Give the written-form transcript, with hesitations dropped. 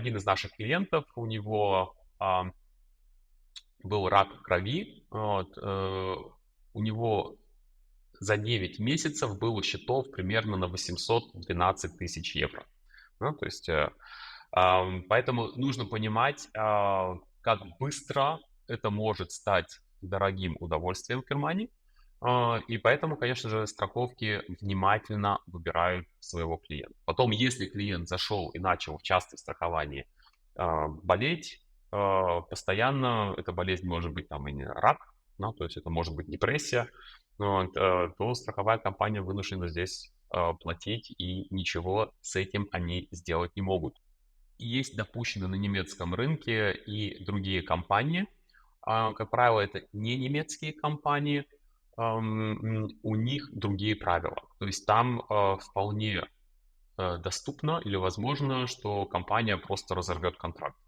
Один из наших клиентов, у него был рак крови. Вот, у него за 9 месяцев было счетов примерно на 812 тысяч евро. Ну, то есть, поэтому нужно понимать, как быстро это может стать дорогим удовольствием в кармане. И поэтому, конечно же, страховки внимательно выбирают своего клиента. Потом, если клиент зашел и начал в частном страховании болеть, постоянно, эта болезнь может быть там и не рак, ну, то есть это может быть депрессия, вот, то страховая компания вынуждена здесь платить, и ничего с этим они сделать не могут. И есть допущены на немецком рынке и другие компании. Как правило, это не немецкие компании, у них другие правила. То есть там вполне доступно или возможно, что компания просто разорвет контракт.